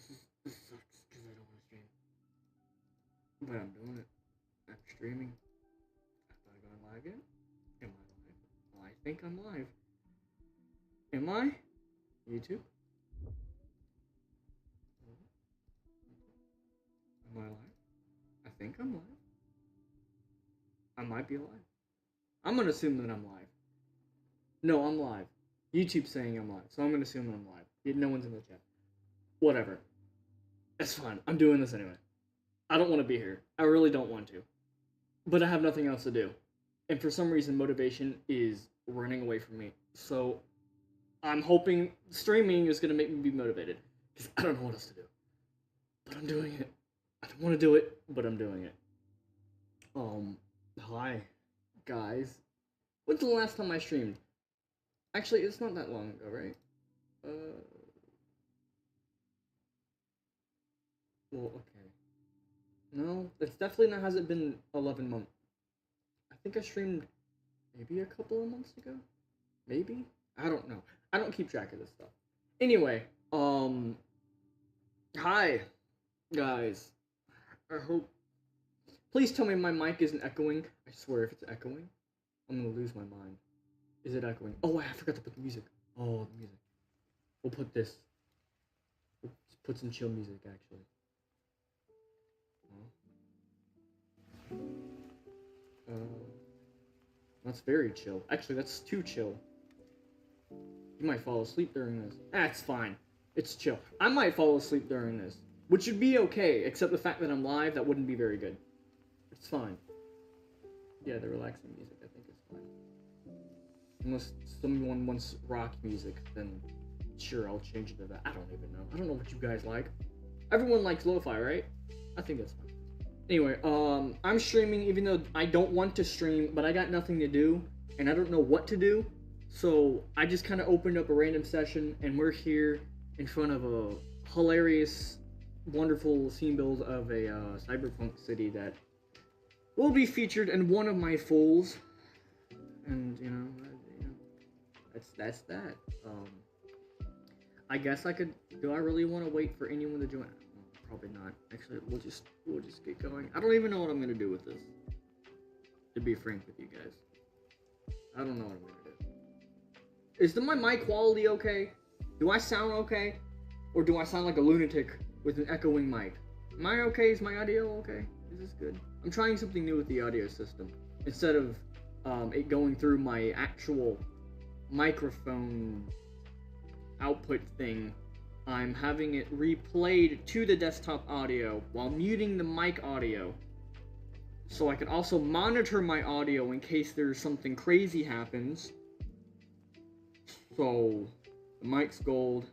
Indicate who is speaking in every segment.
Speaker 1: This sucks because I don't want to stream. But I'm doing it. I'm streaming. I thought I going live yet? Am I live? Well, I think I'm live. Am I? YouTube? Am I live? I think I'm live. I might be live. I'm gonna assume that I'm live. No, I'm live. YouTube's saying I'm live, so I'm gonna assume that I'm live. No one's in the chat. Whatever. It's fine. I'm doing this anyway. I don't want to be here. I really don't want to. But I have nothing else to do. And for some reason, motivation is running away from me. So I'm hoping streaming is going to make me be motivated. Because I don't know what else to do. But I'm doing it. I don't want to do it, but I'm doing it. Hi, guys. When's the last time I streamed? Actually, it's not that long ago, right? Well, okay. No, it's definitely not, hasn't been 11 months. I think I streamed maybe a couple of months ago? Maybe? I don't know. I don't keep track of this stuff. Anyway, hi, guys. I hope... Please tell me my mic isn't echoing. I swear if it's echoing, I'm gonna lose my mind. Is it echoing? Oh, I forgot to put the music. Oh, the music. We'll put this. We'll put some chill music, actually. That's very chill. Actually, that's too chill. You might fall asleep during this. That's fine. It's chill. I might fall asleep during this, which would be okay, except the fact that I'm live, that wouldn't be very good. It's fine. Yeah, the relaxing music, I think is fine. Unless someone wants rock music, then sure, I'll change it to that. I don't even know. I don't know what you guys like. Everyone likes lo-fi, right? I think that's fine. Anyway, I'm streaming even though I don't want to stream, but I got nothing to do, and I don't know what to do. So I just kind of opened up a random session, and we're here in front of a hilarious, wonderful scene build of a cyberpunk city that will be featured in one of my fulls. And that's that. I guess I could. Do I really want to wait for anyone to join? Probably not. Actually, we'll just get going. I don't even know what I'm gonna do with this. To be frank with you guys, I don't know what I'm gonna do. Is my mic quality okay? Do I sound okay, or do I sound like a lunatic with an echoing mic? Am I okay? Is my audio okay? Is this good? I'm trying something new with the audio system. Instead of it going through my actual microphone output thing, I'm having it replayed to the desktop audio while muting the mic audio, so I can also monitor my audio in case there's something crazy happens. So, the mic's gold.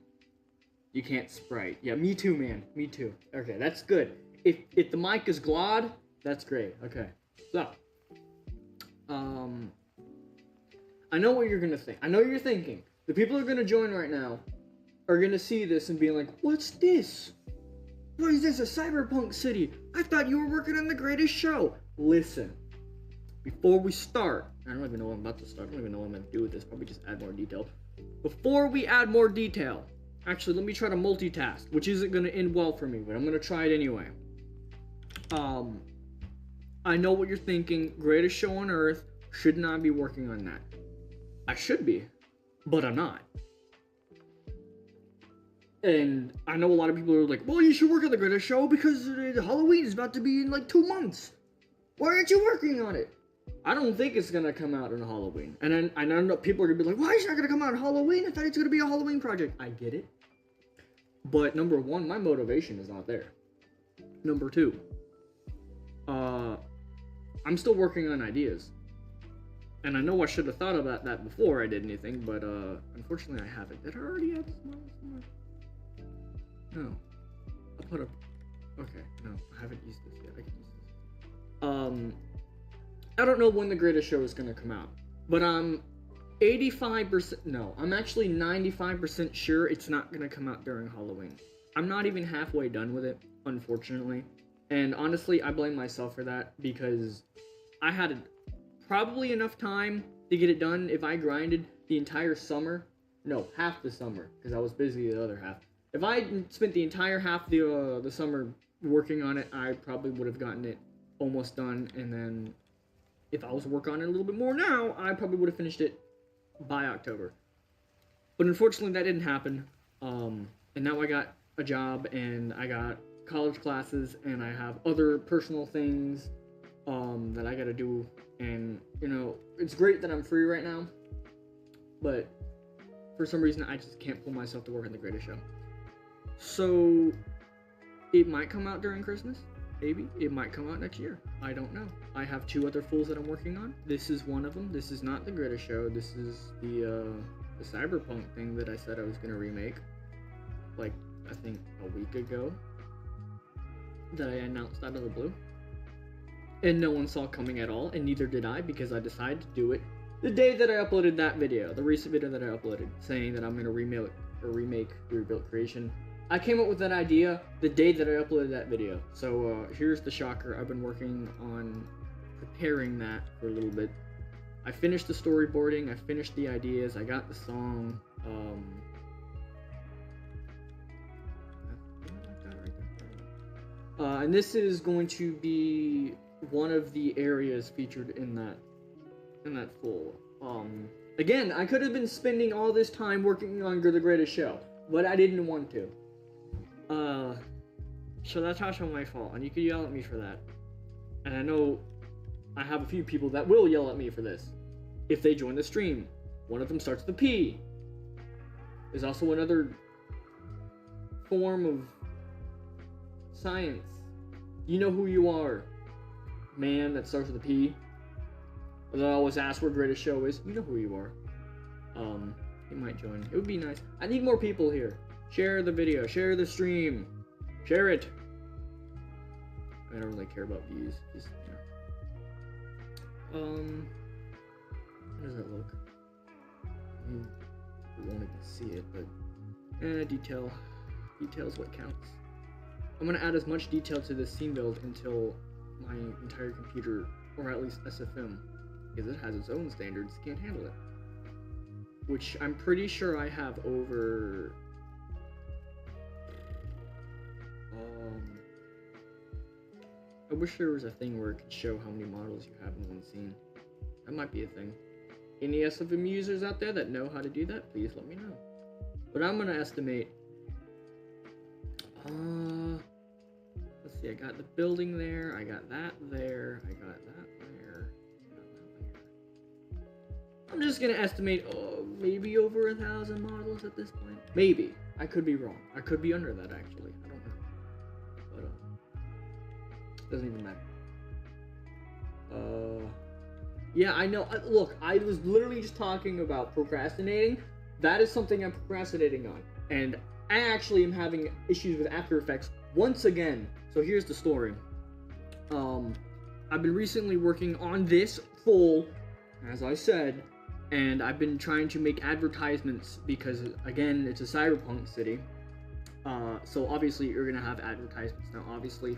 Speaker 1: You can't sprite. Yeah, me too, man. Me too. Okay, that's good. If the mic is glad, that's great. Okay. So, I know what you're gonna think. I know you're thinking. The people who are gonna join right now are gonna see this and be like, what's this? What is this, a cyberpunk city? I thought you were working on The Greatest Show. Listen, before we start, I don't even know what I'm about to start. I don't even know what I'm gonna do with this. Probably just add more detail. Before we add more detail, actually, let me try to multitask, which isn't gonna end well for me, but I'm gonna try it anyway. I know what you're thinking. Greatest Show on Earth. Should not be working on that. I should be, but I'm not. And I know a lot of people are like, well, you should work on The Greatest Show because Halloween is about to be in like 2 months. Why aren't you working on it? I don't think it's gonna come out on Halloween. And then I know people are gonna be like, why is it not gonna come out on Halloween? I thought it's gonna be a Halloween project. I get it. But number one, my motivation is not there. Number two, I'm still working on ideas. And I know I should have thought about that before I did anything, but unfortunately I haven't. Did I already add this somewhere? No. I'll put a... Okay, no. I haven't used this yet. I can use this. I don't know when The Greatest Show is going to come out. But I'm 85%... No, I'm actually 95% sure it's not going to come out during Halloween. I'm not even halfway done with it, unfortunately. And honestly, I blame myself for that because I had probably enough time to get it done if I grinded the entire summer. No, half the summer, because I was busy the other half. If I spent the entire half of the summer working on it, I probably would have gotten it almost done. And then if I was to work on it a little bit more now, I probably would have finished it by October. But unfortunately, that didn't happen. And now I got a job, and I got college classes, and I have other personal things that I gotta do. And, you know, it's great that I'm free right now, but for some reason, I just can't pull myself to work on The Greatest Show. So, it might come out during Christmas. Maybe. It might come out next year. I don't know. I have 2 other fulls that I'm working on. This is one of them. This is not The Greatest Show. This is the Cyberpunk thing that I said I was going to remake. Like, I think a week ago. That I announced out of the blue. And no one saw coming at all, and neither did I, because I decided to do it the day that I uploaded that video, the recent video that I uploaded, saying that I'm going to remake the Rebuilt Creation. I came up with that idea the day that I uploaded that video. So here's the shocker. I've been working on preparing that for a little bit. I finished the storyboarding, I finished the ideas, I got the song. And this is going to be one of the areas featured in that full. Again, I could have been spending all this time working on The Greatest Show, but I didn't want to. So that's also my fault, and you can yell at me for that. And I know I have a few people that will yell at me for this if they join the stream. One of them starts with a P. There's also another form of science. You know who you are. Man that starts with a P. That I always ask where Greatest Show is. You know who you are. You might join. It would be nice. I need more people here. Share the video. Share the stream. Share it. I don't really care about views. Just, you know. How does that look? I mean, we wanted to see it, but detail's what counts. I'm gonna add as much detail to this scene build until my entire computer, or at least SFM, because it has its own standards, can't handle it. Which I'm pretty sure I have over. I wish there was a thing where it could show how many models you have in one scene. That might be a thing. Any SFM users out there that know how to do that, please let me know. But I'm gonna estimate. Let's see, I got the building there, I got that there, I got that there, I got that there. I'm just gonna estimate, maybe over 1,000 models at this point. Maybe. I could be wrong. I could be under that, actually. I don't know. But, doesn't even matter. Yeah, I know. Look, I was literally just talking about procrastinating. That is something I'm procrastinating on. And I actually am having issues with After Effects once again. So here's the story. I've been recently working on this full, as I said, and I've been trying to make advertisements because, again, it's a cyberpunk city. So obviously you're gonna have advertisements. Now, obviously,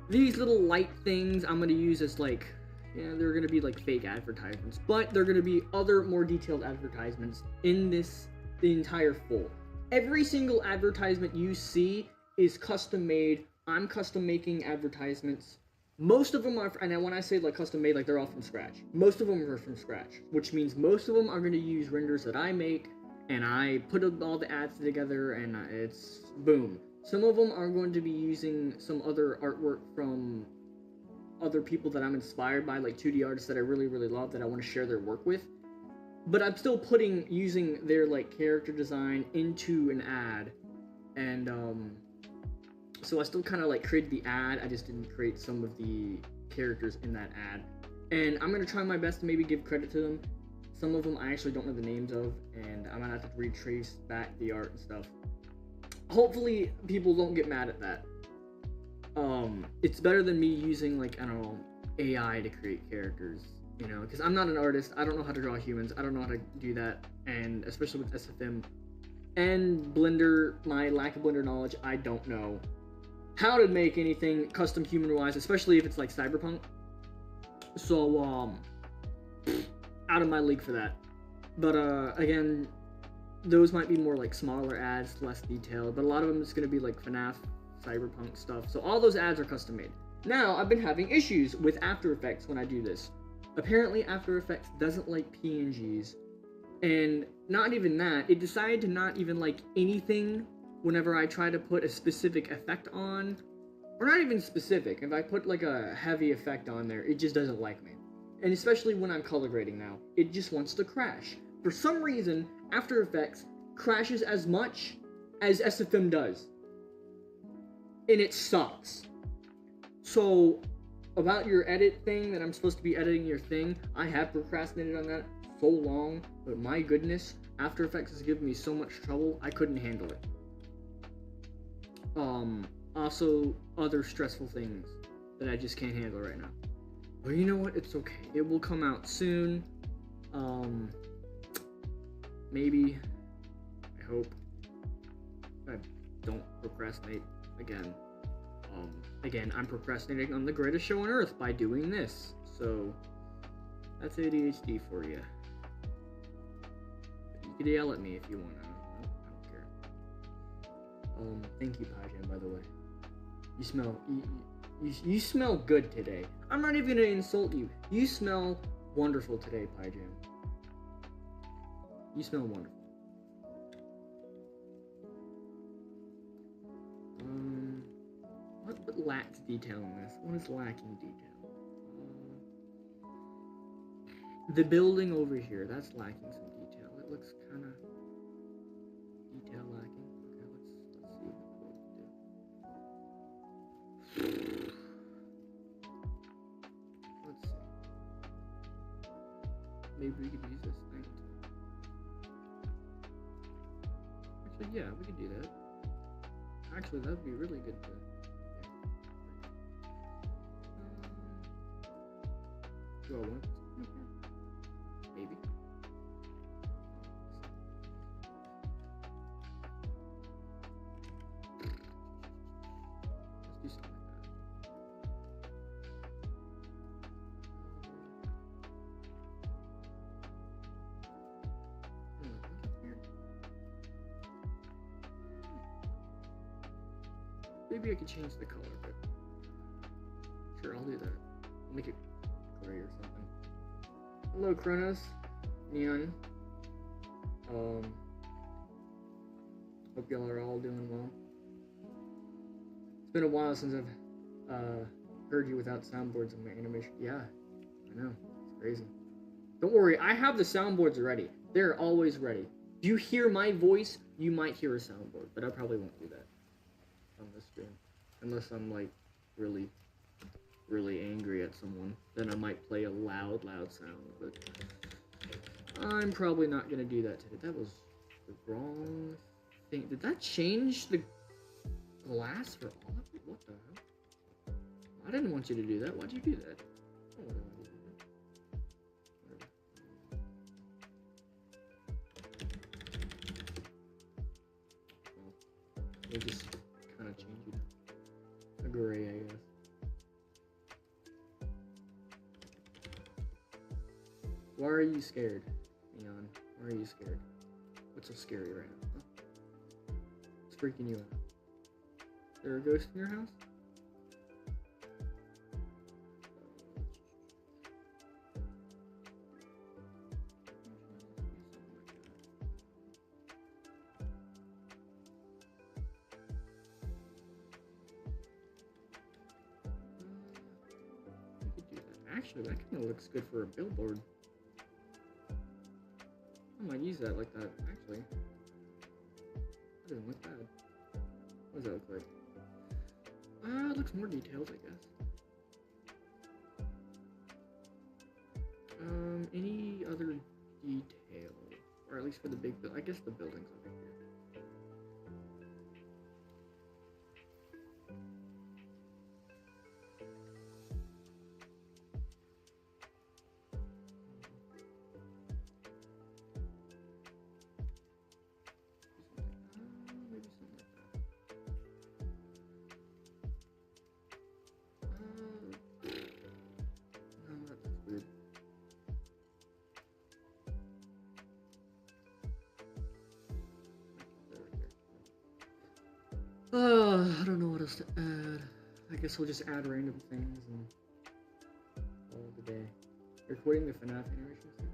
Speaker 1: these little light things I'm gonna use as like, yeah, they're gonna be like fake advertisements, but they're gonna be other more detailed advertisements in the entire full. Every single advertisement you see is custom made. I'm custom making advertisements. Most of them are, and when I say like custom made, like they're all from scratch. Most of them are from scratch, which means most of them are going to use renders that I make, and I put all the ads together, and it's boom. Some of them are going to be using some other artwork from other people that I'm inspired by, like 2D artists that I really, really love, that I want to share their work with. But I'm still using their like character design into an ad, and so I still kind of like created the ad. I just didn't create some of the characters in that ad, and I'm gonna try my best to maybe give credit to them. Some of them I actually don't know the names of, and I'm gonna have to retrace back the art and stuff. Hopefully, people don't get mad at that. It's better than me using like, I don't know, AI to create characters. You know, because I'm not an artist, I don't know how to draw humans, I don't know how to do that, and especially with SFM and Blender, my lack of Blender knowledge, I don't know how to make anything custom human-wise, especially if it's like Cyberpunk. So, out of my league for that. But, again, those might be more like smaller ads, less detailed, but a lot of them is going to be like FNAF, Cyberpunk stuff. So all those ads are custom made. Now, I've been having issues with After Effects when I do this. Apparently, After Effects doesn't like PNGs. And not even that, it decided to not even like anything whenever I try to put a specific effect on. Or not even specific. If I put like a heavy effect on there, it just doesn't like me. And especially when I'm color grading now, it just wants to crash. For some reason, After Effects crashes as much as SFM does. And it sucks. So, about your edit thing, that I'm supposed to be editing your thing, I have procrastinated on that so long, but my goodness, After Effects has given me so much trouble, I couldn't handle it. Also, other stressful things that I just can't handle right now. But you know what? It's okay. It will come out soon. Maybe. I hope. I don't procrastinate again. Again, I'm procrastinating on the greatest show on earth by doing this. So, that's ADHD for you. You could yell at me if you want. I don't care. Thank you, Paijan, by the way. You smell, you smell good today. I'm not even gonna insult you. You smell wonderful today, Paijan. You smell wonderful. What lacks detail in this? What is lacking detail? The building over here, that's lacking some detail. It looks kind of detail lacking. Okay, let's see what we can do. Let's see. Maybe we could use this thing to... Actually, yeah, we could do that. Actually, that'd be really good to... Do I want this here? Maybe. Let's do something like that. Maybe I could change the color, but sure, I'll do that. I'll make it gray or something. Hello, Kronos, Neon. Hope y'all are all doing well. It's been a while since I've heard you without soundboards in my animation. Yeah, I know, it's crazy. Don't worry, I have the soundboards ready. They're always ready. If you hear my voice, you might hear a soundboard, but I probably won't do that on this stream, unless I'm like really angry at someone. Then I might play a loud sound, but I'm probably not gonna do that today. That was the wrong thing. Did that change the glass for all of it? What the hell? I didn't want you to do that. Why'd you do that? Oh, whatever. We'll just kind of change it to gray, I guess. Why are you scared, Neon? Why are you scared? What's so scary right now? Huh? What's freaking you out? Is there a ghost in your house? We could do that. Actually, that kind of looks good for a billboard. I might use that like that, actually. That doesn't look bad. What does that look like? It looks more detailed, I guess. Any other detail? Or at least for the big building. I guess the building's over here. I don't know what else to add. I guess we'll just add random things and call it the day. You're quitting the FNAF animation too?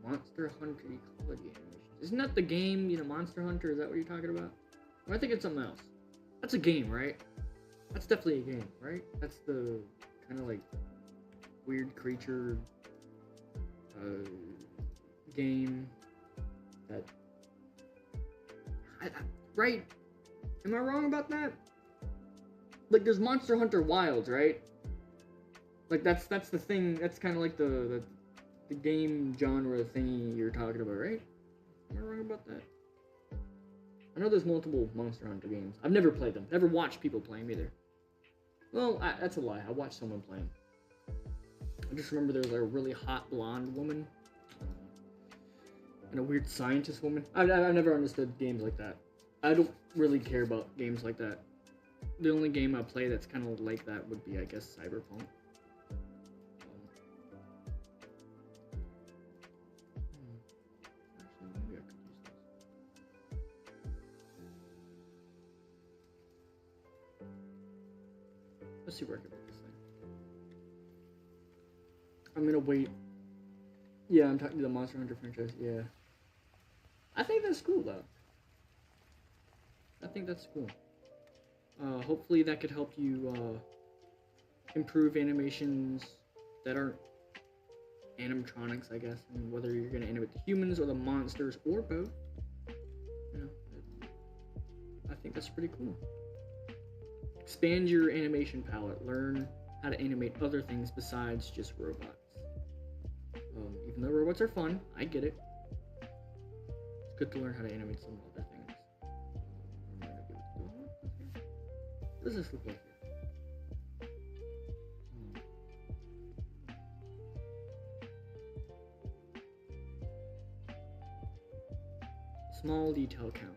Speaker 1: Monster Hunter Ecology animation. Isn't that the game, Monster Hunter? Is that what you're talking about? Or I think it's something else. That's a game, right? That's definitely a game, right? That's the kind of like weird creature game that... right? Am I wrong about that? Like, there's Monster Hunter Wilds, right? Like, that's the thing. That's kind of like the game genre thingy you're talking about, right? Am I wrong about that? I know there's multiple Monster Hunter games. I've never played them. Never watched people play them either. Well, that's a lie. I watched someone play them. I just remember there was a really hot blonde woman and a weird scientist woman. I've never understood games like that. I don't really care about games like that. The only game I play that's kind of like that would be, I guess, Cyberpunk. Actually, maybe I could use this. Let's see where I can put this thing. I'm gonna wait. Yeah, I'm talking to the Monster Hunter franchise. Yeah. I think that's cool, though. I think that's cool. Hopefully that could help you improve animations that aren't animatronics, I guess. And whether you're going to animate the humans or the monsters or both. I think that's pretty cool. Expand your animation palette. Learn how to animate other things besides just robots. Even though robots are fun, I get it. It's good to learn how to animate some other things. What does this look like here? Small detail counts.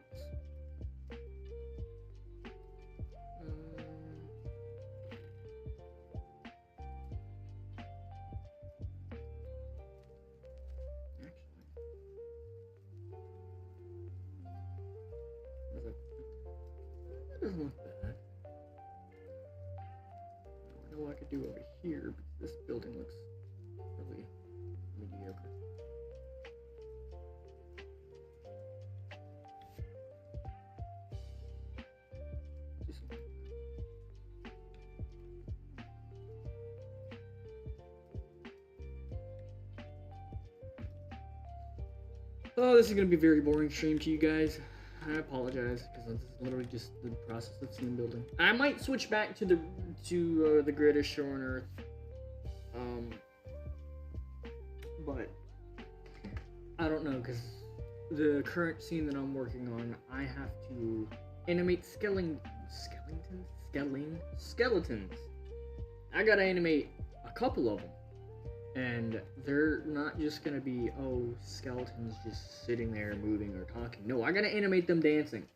Speaker 1: That doesn't look bad. I know what I could do over here, but this building looks really mediocre. Oh, this is gonna be a very boring stream to you guys. I apologize because this is literally just the process of scene building. I might switch back to the greatest show on earth, but I don't know because the current scene that I'm working on, I have to animate skeletons. I gotta animate a couple of them. And they're not just gonna be, skeletons just sitting there moving or talking. No, I gotta animate them dancing.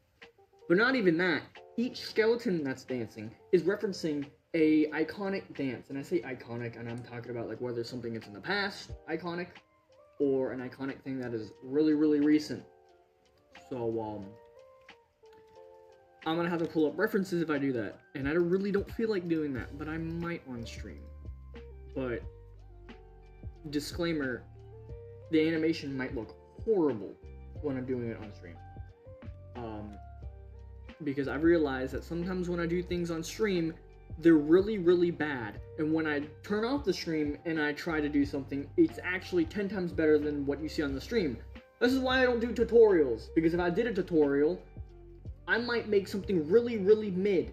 Speaker 1: But not even that. Each skeleton that's dancing is referencing a iconic dance. And I say iconic, and I'm talking about like whether something that's in the past, iconic, or an iconic thing that is really, really recent. So, I'm gonna have to pull up references if I do that. And I really don't feel like doing that, but I might on stream. But... disclaimer, the animation might look horrible when I'm doing it on stream. Because I've realized that sometimes when I do things on stream, they're really, really bad. And when I turn off the stream and I try to do something, it's actually 10 times better than what you see on the stream. This is why I don't do tutorials. Because if I did a tutorial, I might make something really, really mid.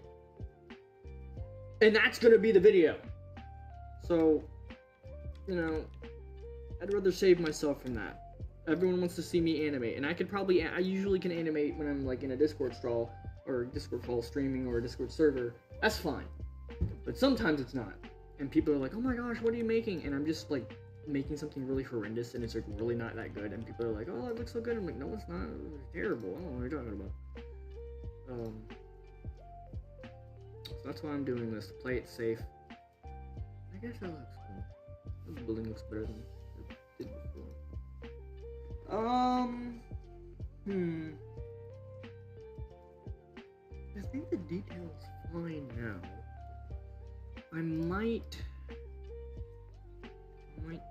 Speaker 1: And that's gonna be the video. So... I'd rather save myself from that. Everyone wants to see me animate, and I usually can animate when I'm like in a Discord stall, or Discord call streaming, or a Discord server. That's fine. But sometimes it's not. And people are like, oh my gosh, what are you making? And I'm just like making something really horrendous, and it's like really not that good. And people are like, oh, it looks so good. I'm like, no, it's not. It's terrible. I don't know what you're talking about. So that's why I'm doing this, to play it safe. I guess that looks cool. This building looks better than it did before. detail is fine now. I might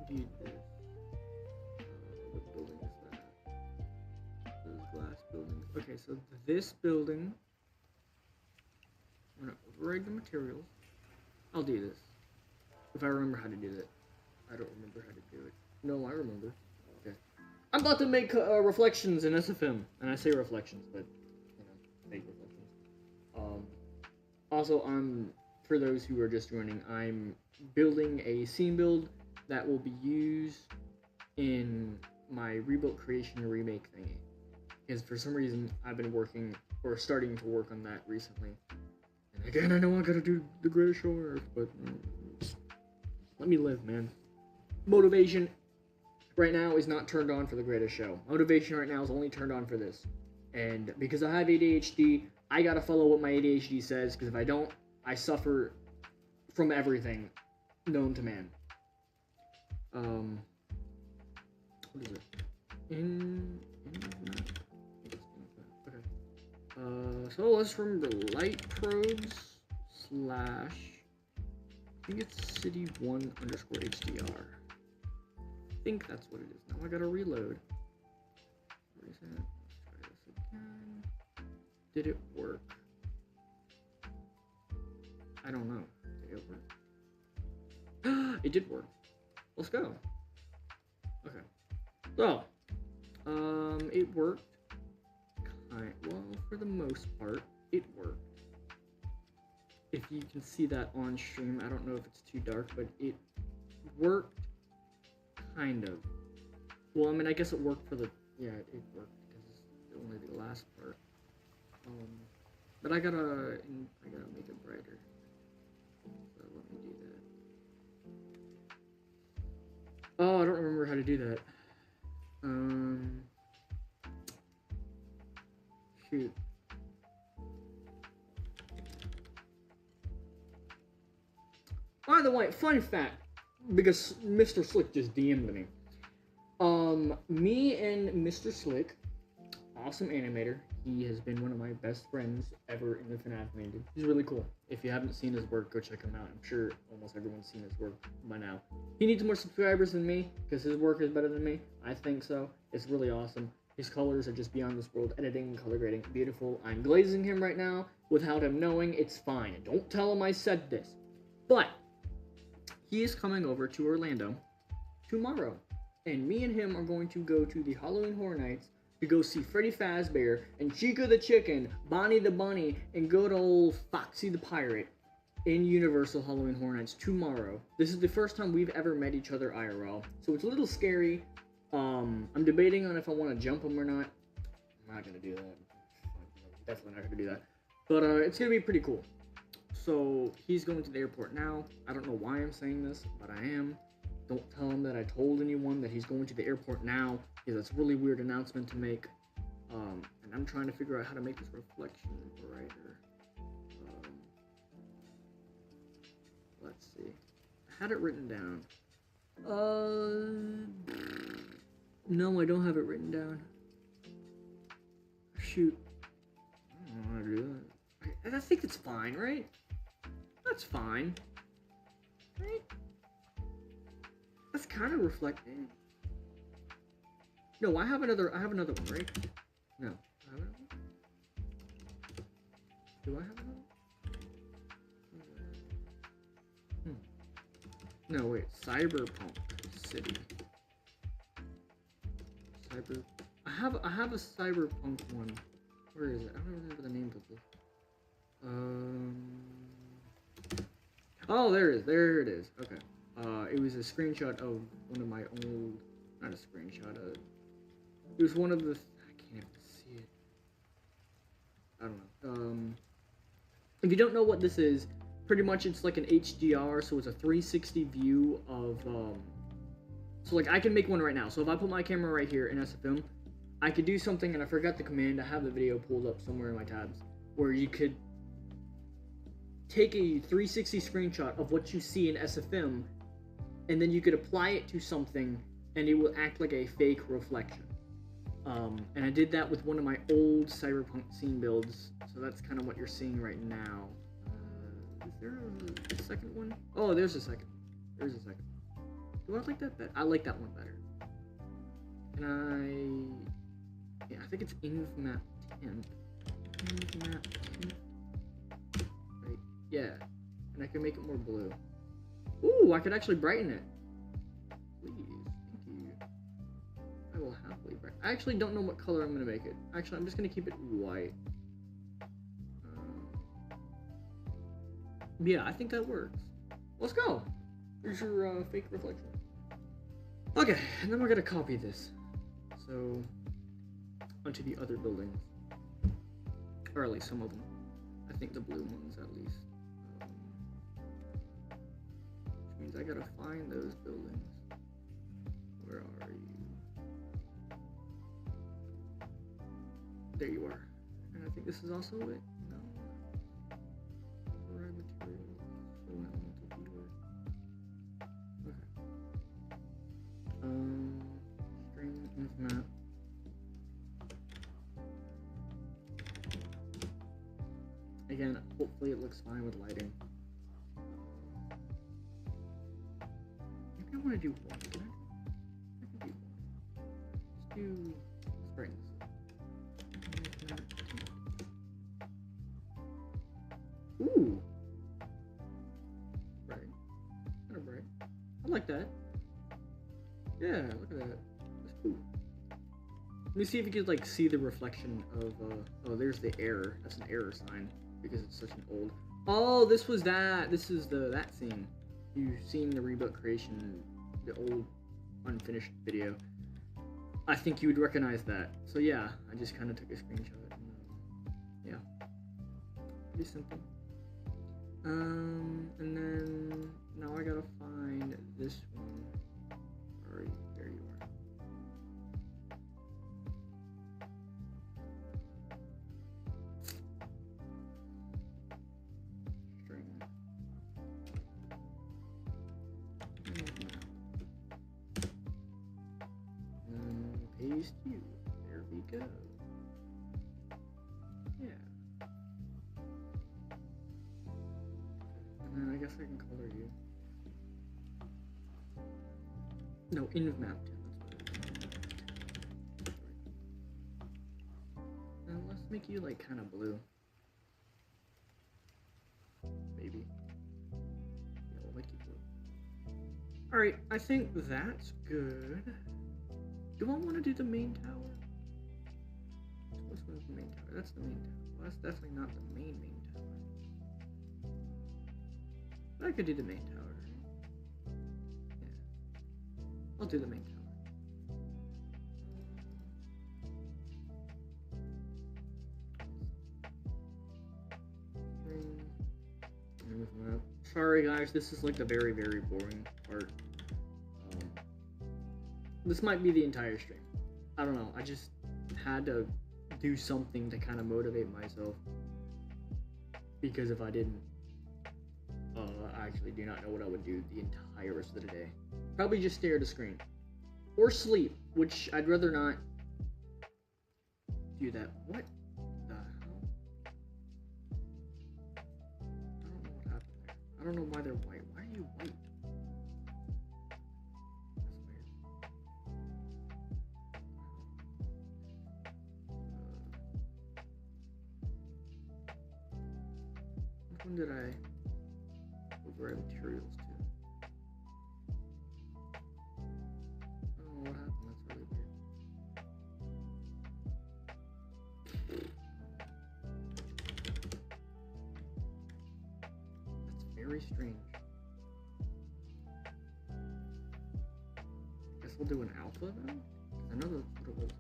Speaker 1: do this. What building is that? Those glass buildings. Okay, so this building, I'm gonna override the materials. I'll do this. If I remember how to do that. I don't remember how to do it. No, I remember. Okay. I'm about to make reflections in SFM. And I say reflections, but, you know, fake reflections. Also, for those who are just joining, I'm building a scene build that will be used in my Rebuilt Creation and Remake thingy. Because for some reason, I've been working, or starting to work on that recently. And again, I know I gotta do the greatest show on earth, but let me live, man. Motivation right now is not turned on for the greatest show. Motivation right now is only turned on for this. And because I have ADHD, I gotta follow what my ADHD says, because if I don't, I suffer from everything known to man. What is it? Okay. So let's remember light probes / I think it's city 1 _ HDR. I think that's what it is. Now I gotta reload. Let's try this again. Did it work? I don't know. Did it work? It did work. Let's go. Okay. So, it worked. Well, for the most part, it worked. If you can see that on stream, I don't know if it's too dark, but it worked, kind of. Well, I mean, I guess it worked for the, yeah, it worked, because it's only the last part. But I gotta make it brighter. So let me do that. Oh, I don't remember how to do that. Shoot. By the way, fun fact, because Mr. Slick just DM'd me. Me and Mr. Slick, awesome animator. He has been one of my best friends ever in the FNAF community. He's really cool. If you haven't seen his work, go check him out. I'm sure almost everyone's seen his work by now. He needs more subscribers than me, because his work is better than me. I think so. It's really awesome. His colors are just beyond this world. Editing and color grading, beautiful. I'm glazing him right now without him knowing. It's fine. Don't tell him I said this. But he is coming over to Orlando tomorrow. And me and him are going to go to the Halloween Horror Nights to go see Freddy Fazbear and Chica the Chicken, Bonnie the Bunny, and good old Foxy the Pirate in Universal Halloween Horror Nights tomorrow. This is the first time we've ever met each other IRL, so it's a little scary. I'm debating on if I want to jump him or not. I'm not going to do that. Definitely not going to do that. But it's going to be pretty cool. So he's going to the airport now. I don't know why I'm saying this, but I am. Don't tell him that I told anyone that he's going to the airport now, because that's a really weird announcement to make. And I'm trying to figure out how to make this reflection brighter. Let's see. I had it written down. No, I don't have it written down. Shoot. I don't know how to do that. I think it's fine, right? That's fine. Right? That's kind of reflecting. No, I have another one, right? No. I have another one? Do I have another one? No, wait. Cyberpunk City. I have a Cyberpunk one. Where is it? I don't remember the name of this. Oh, there it is. Okay. It was a screenshot of one of my old, not a screenshot, it was one of the, I can't even see it. I don't know. If you don't know what this is, pretty much it's like an HDR, so it's a 360 view of, so like I can make one right now. So if I put my camera right here in SFM, I could do something, and I forgot the command. I have the video pulled up somewhere in my tabs, where you could take a 360 screenshot of what you see in SFM, and then you could apply it to something, and it will act like a fake reflection. And I did that with one of my old Cyberpunk scene builds, so that's kind of what you're seeing right now. Is there a second one? Oh, there's a second. There's a second. Do I like that better? I like that one better. And yeah, I think it's InvMap 10. InvMap 10. Right, yeah. And I can make it more blue. Ooh, I could actually brighten it. Please, thank you. I will happily brighten. I actually don't know what color I'm gonna make it. Actually, I'm just gonna keep it white. Yeah, I think that works. Let's go. Here's your fake reflection. Okay, and then we're gonna copy this. So, onto the other buildings. Or at least some of them. I think the blue ones at least. Which means I gotta find those buildings. Where are you? There you are. And I think this is also it. No. Raw materials. Show elemental viewer. Okay. String InvMap. Again, hopefully it looks fine with lighting. Maybe I want to do one. Can I can do one. Let's brighten this up. Ooh. Bright. Kind of bright. I like that. Yeah, look at that. That's cool. Let me see if you could like see the reflection of oh, there's the error. That's an error sign because it's such an old. Oh, this was that. This is that scene. You've seen the reboot creation, the old unfinished video. I think you would recognize that. So yeah, I just kind of took a screenshot. And, yeah, pretty simple. And then now I gotta find this one. Sorry, there you are. String. And paste you. There we go. Yeah. And then I guess I can color you. No, InvMap 10. That's what and let's make you like kind of blue. Maybe. Yeah, we'll make you blue. Alright, I think that's good. Do I want to do the main tower? Which one's the main tower? That's the main tower. Well, that's definitely not the main tower. But I could do the main tower. Yeah. I'll do the main tower. Sorry guys, this is like the very, very boring part. This might be the entire stream. I don't know, I just had to do something to kind of motivate myself. Because if I didn't, I actually do not know what I would do the entire rest of the day. Probably just stare at a screen. Or sleep, which I'd rather not do that. What the hell? I don't know what happened there. I don't know why they're white. Why are you white? That's weird. Which one did I override materials to? I don't know what happened. That's really weird. That's very strange. Guess we'll do an alpha then? I know that's what it was.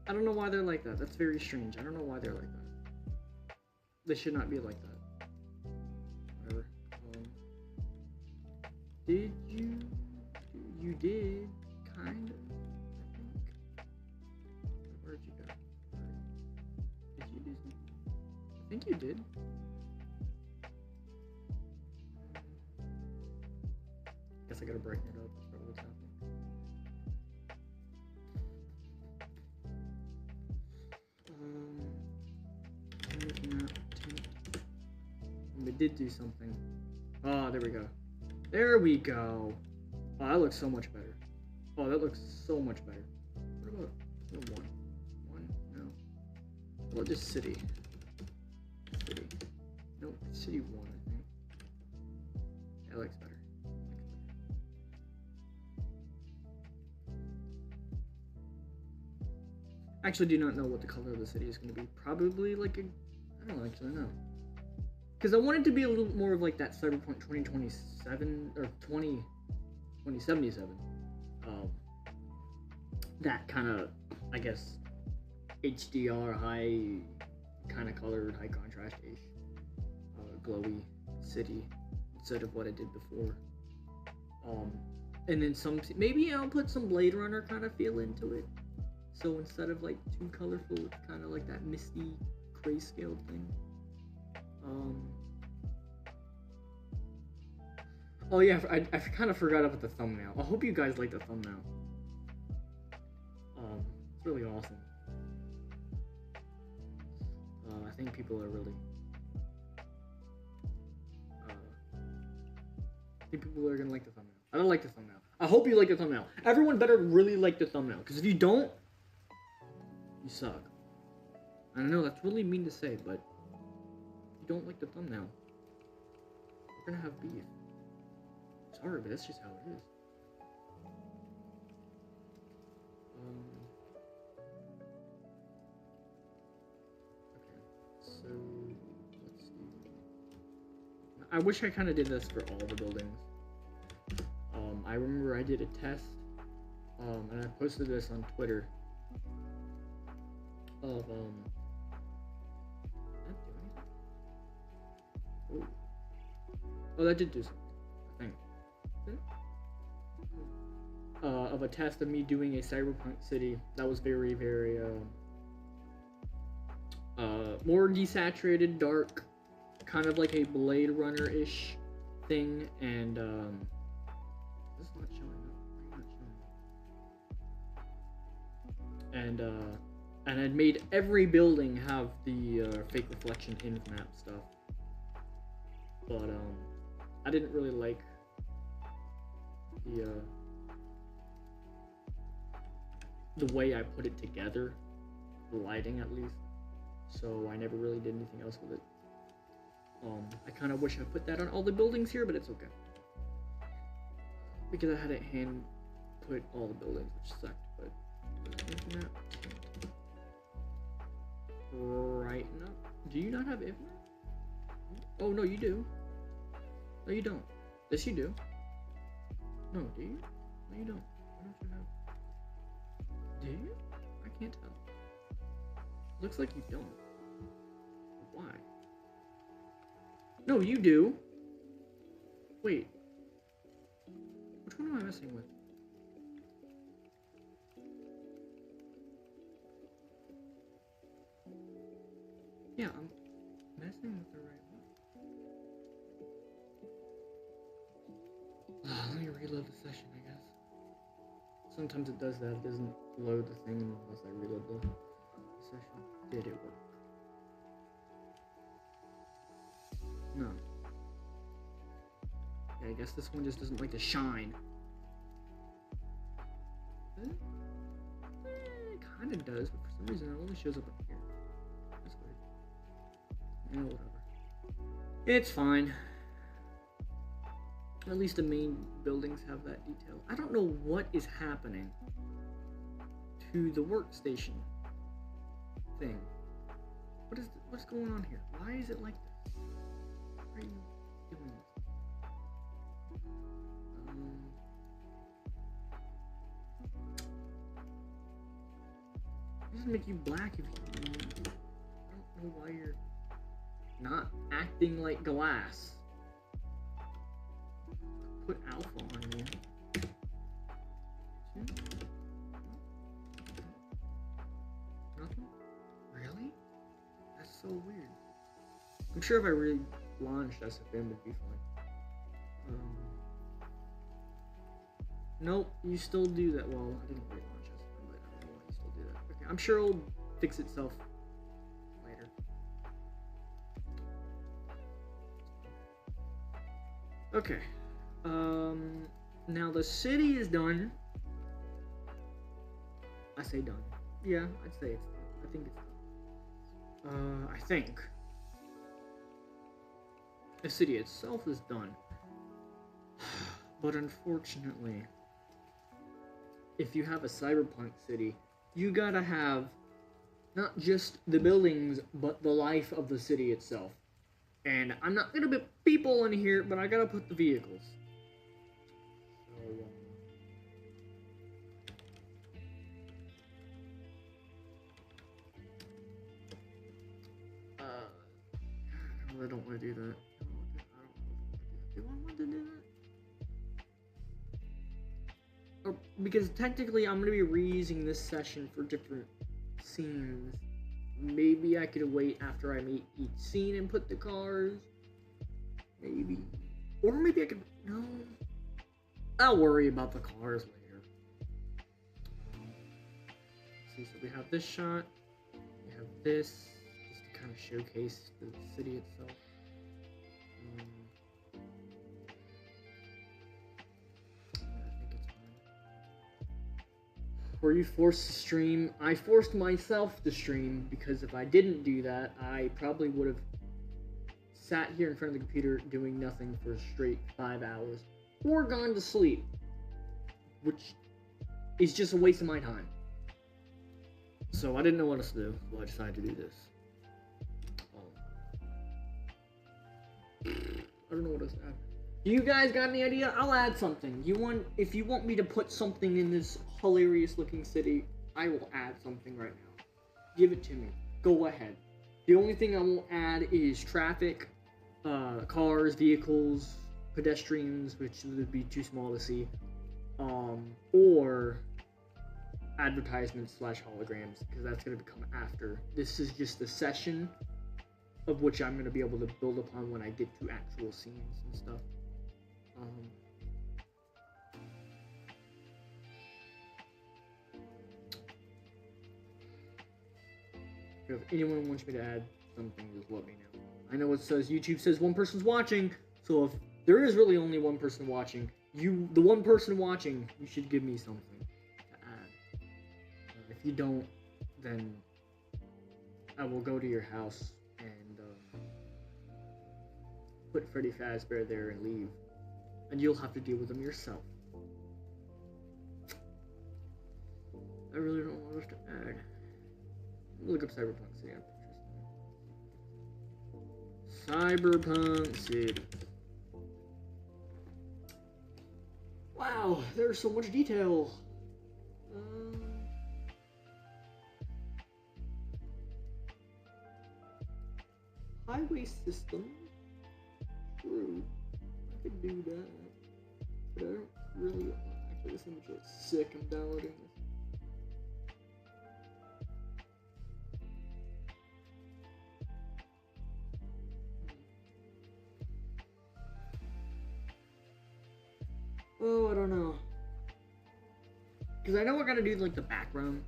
Speaker 1: I don't know why they're like that. That's very strange. I don't know why they're like that. They should not be like that. Whatever. Did you? You did, kind of. I think. Where'd you go? Did you do something? I think you did. guess I gotta brighten it up. That's probably what's happening. We did do something. Ah, there we go. There we go. Oh, that looks so much better. Oh, that looks so much better. What about one? One? No. What about just city? City. No, city 1, I think. That looks better. I actually do not know what the color of the city is going to be. Probably like a... I don't actually know. Because I want it to be a little more of like that Cyberpunk 2027 or 2077. That kind of, I guess, HDR, high kind of colored, high contrast-ish, glowy city instead of what I did before. And then maybe I'll put some Blade Runner kind of feel into it. So instead of like too colorful, it's kind of like that misty grayscale thing. Oh yeah, I kind of forgot about the thumbnail. I hope you guys like the thumbnail. It's really awesome. I think people are really... I think people are gonna like the thumbnail. I don't like the thumbnail. I hope you like the thumbnail. Everyone better really like the thumbnail, because if you don't, you suck. I know that's really mean to say, but if you don't like the thumbnail, we're gonna have beef. Sorry, but that's just how it is. Okay, so let's see. I wish I kind of did this for all the buildings. I remember I did a test, and I posted this on Twitter. Of oh, that did do something. I think. Of a test of me doing a cyberpunk city that was very, very more desaturated, dark, kind of like a Blade Runner-ish thing, and this is not showing up. Why are you not showing up? And I'd made every building have the fake reflection in map stuff, but I didn't really like the way I put it together, the lighting at least. So I never really did anything else with it. I kind of wish I put that on all the buildings here, but it's okay. Because I had it hand put all the buildings, which sucked, but right now. Do you not have InfMap? Oh no, you do. No, you don't. Yes, you do. No, do you? No, you don't. Why don't you have? Do you? I can't tell. Looks like you don't. Why? No, you do. Wait. Which one am I messing with? Yeah, I'm messing with the right one. Let me reload the session, I guess. Sometimes it does that. It doesn't load the thing unless I reload the session. Did it work? No. Yeah, I guess this one just doesn't like to shine. It kind of does, but for some reason it only shows up up here. That's weird. Yeah, whatever. It's fine. At least the main buildings have that detail. I don't know what is happening to the workstation thing. What's going on here? Why is it like this? Why are you doing this? It doesn't make you black if you... I don't know why you're not acting like glass. Put alpha on you. Nothing? Really? That's so weird. I'm sure if I relaunched SFM would be fine. Nope, you still do that. Well, I didn't break my chest, but I don't know why you still do that. Okay, I'm sure it'll fix itself later. Okay. Now the city is done. I say done. Yeah, I'd say it's done. I think it's done. I think. The city itself is done. But unfortunately, if you have a cyberpunk city, you gotta have not just the buildings, but the life of the city itself. And I'm not gonna put people in here, but I gotta put the vehicles. I really don't want to do that. Do I want to do that? Or, because technically I'm going to be reusing this session for different scenes. Maybe I could wait after I meet each scene and put the cars. Maybe. Or maybe I could... No. I'll worry about the cars later. See, so we have this shot. We have this. Just to kind of showcase the city itself. Were you forced to stream? I forced myself to stream because if I didn't do that, I probably would have sat here in front of the computer doing nothing for a straight 5 hours or gone to sleep, which is just a waste of my time. So I didn't know what else to do, so I decided to do this. I don't know what else to add. You guys got any idea? I'll add something. If you want me to put something in this hilarious looking city, I will add something right now. Give it to me. Go ahead. The only thing I won't add is traffic, cars, vehicles, pedestrians, which would be too small to see, or advertisements / holograms, because that's going to come after. This is just the session of which I'm going to be able to build upon when I get to actual scenes and stuff. If anyone wants me to add something, just let me know. I know it says YouTube says one person's watching, so if there is really only one person watching, the one person watching, you should give me something to add. If you don't, then I will go to your house and put Freddy Fazbear there and leave. And you'll have to deal with them yourself. I really don't know what else to add. Look up Cyberpunk City. Cyberpunk City. Wow, there's so much detail. Highway system. True. I could do that. But I don't really... Actually, this image looks sick. I'm downloading this. Oh, I don't know. Because I know we're gonna do, like, the background.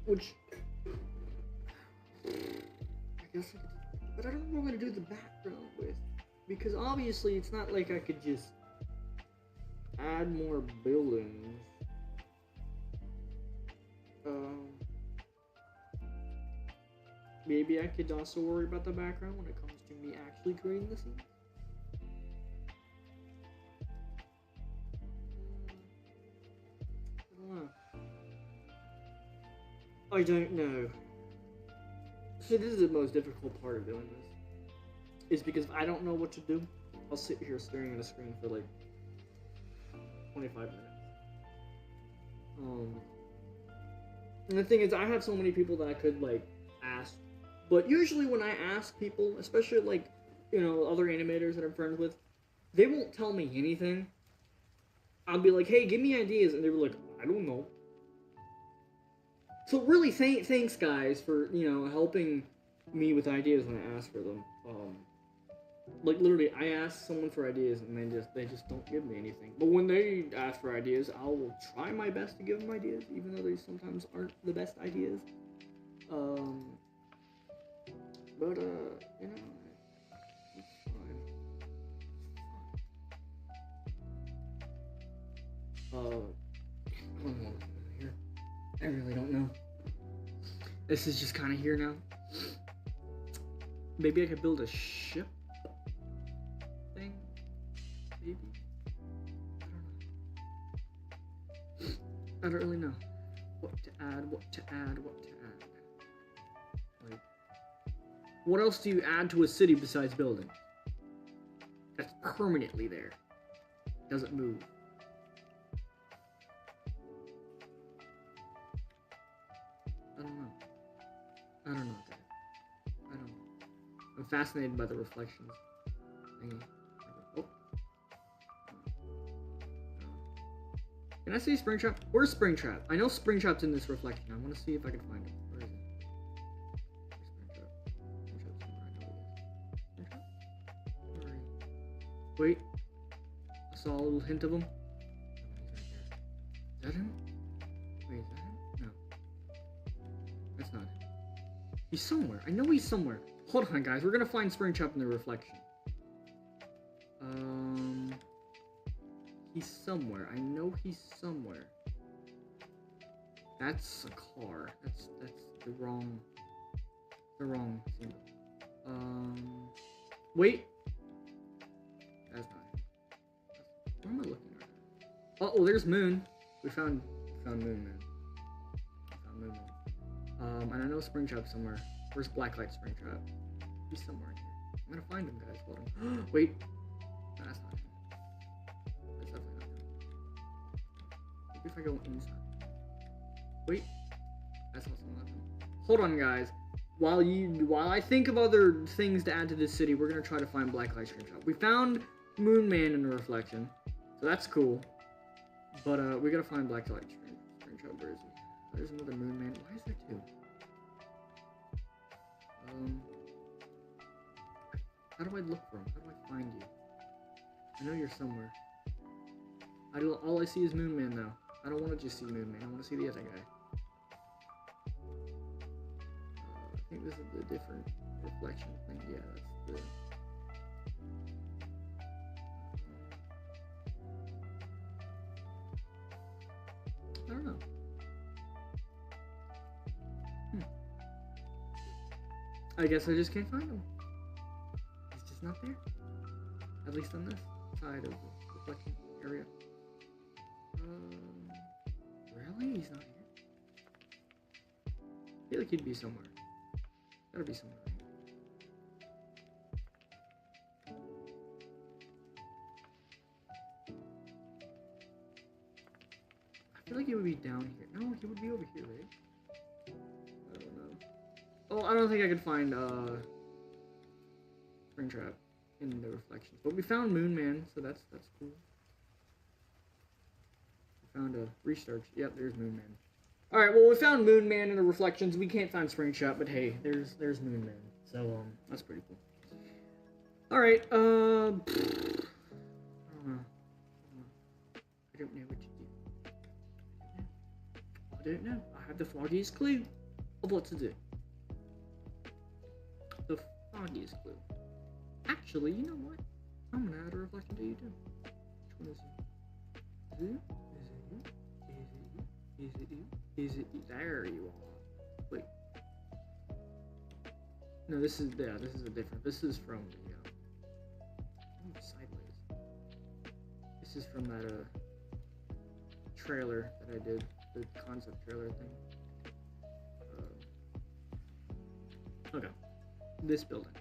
Speaker 1: Which... I guess I could... But I don't know what I'm gonna do the background with. Because obviously it's not like I could just add more buildings. Maybe I could also worry about the background when it comes to me actually creating the scene. I don't know. So this is the most difficult part of doing this. Is because if I don't know what to do, I'll sit here staring at a screen for like 25 minutes. And the thing is, I have so many people that I could like ask, but usually when I ask people, especially like, you know, other animators that I'm friends with, they won't tell me anything. I'll be like, hey, give me ideas, and they're like, I don't know. So really, thanks guys for, you know, helping me with ideas when I ask for them. Like literally, I ask someone for ideas and they just don't give me anything. But when they ask for ideas, I'll try my best to give them ideas, even though they sometimes aren't the best ideas. But you know, it's fine. I don't know what's here. I really don't know. This is just kind of here now. Maybe I could build a ship thing. Maybe. I don't really know what to add. Like, what else do you add to a city besides buildings? That's permanently there. Doesn't move. I don't know. Dad. I don't know. I'm fascinated by the reflections thingy. Oh. Can I see Springtrap? Where's Springtrap? I know Springtrap's in this reflection. I want to see if I can find it. Where is it? Where's Springtrap? Springtrap's somewhere. I know it is. Springtrap? Where are you? Wait. I saw a little hint of him. Oh, he's right there. Is that him? Wait, is that him? No. That's not him. He's somewhere. I know he's somewhere. Hold on, guys. We're gonna find Springtrap in the reflection. He's somewhere. I know he's somewhere. That's a car. That's the wrong symbol. Wait. That's not him. What am I looking at? Oh, there's Moon. We found Moon Man. And I know Springtrap somewhere. Where's Blacklight Springtrap? He's somewhere in here. I'm gonna find him, guys. Hold on. Wait. No, that's not him. That's definitely not him. Maybe if I go inside. Wait. That's also not him. Hold on, guys. While I think of other things to add to this city, we're gonna try to find Blacklight Springtrap. We found Moon Man in the reflection, so that's cool. But we gotta find Blacklight Springtrap. Where is he? There's another Moon Man. Why is there two? How do I look for him? How do I find you? I know you're somewhere. All I see is Moon Man now. I don't want to just see Moon Man. I want to see the other guy. I think this is the different reflection thing. Yeah, that's the... I don't know. I guess I just can't find him. He's just not there. At least on this side of the reflection area. Really? He's not here? I feel like he'd be somewhere. Gotta be somewhere. I feel like he would be down here. No, he would be over here, right? I don't know. Oh, I don't think I could find Springtrap in the reflections. But we found Moon Man, so that's cool. We found a research. Yep, there's Moon Man. Alright, well we found Moon Man in the reflections. We can't find Springtrap, but hey, there's Moon Man. So that's pretty cool. Alright, I don't know. I don't know what to do. I don't know. I have the foggiest clue of what to do. The foggiest clue. Actually, you know what? I'm gonna add a reflection to you too. Which one is it? Is it you? There you are. Wait. No, this is a different. This is from the sideways. This is from that trailer that I did, the concept trailer thing. Okay. This building.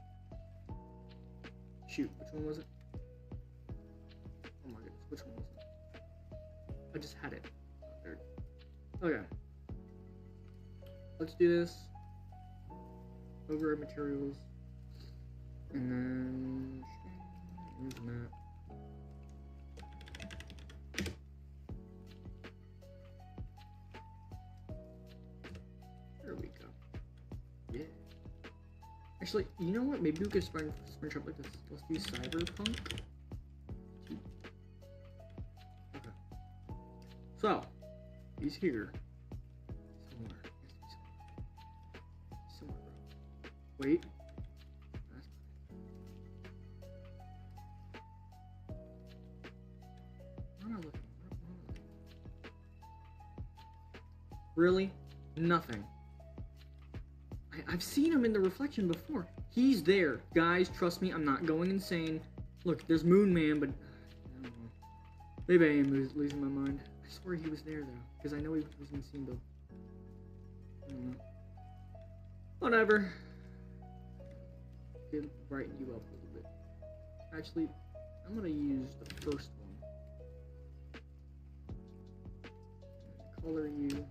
Speaker 1: Shoot, which one was it? Oh my goodness, which one was it? I just had it. There. Okay. Let's do this. Override materials. And then here's the map. There we go. Yeah. Actually, you know what? Maybe we could sprint up like this. Let's do Cyberpunk. Okay. So, he's here. Somewhere. Somewhere, bro. Wait. Really? Nothing. I've seen him in the reflection before. He's there. Guys, trust me, I'm not going insane. Look, there's Moon Man, but... I don't know. Maybe I am losing my mind. I swear he was there, though. Because I know he was in scene build. I don't know. Whatever. It'll brighten you up a little bit. Actually, I'm gonna use the first one. Color you.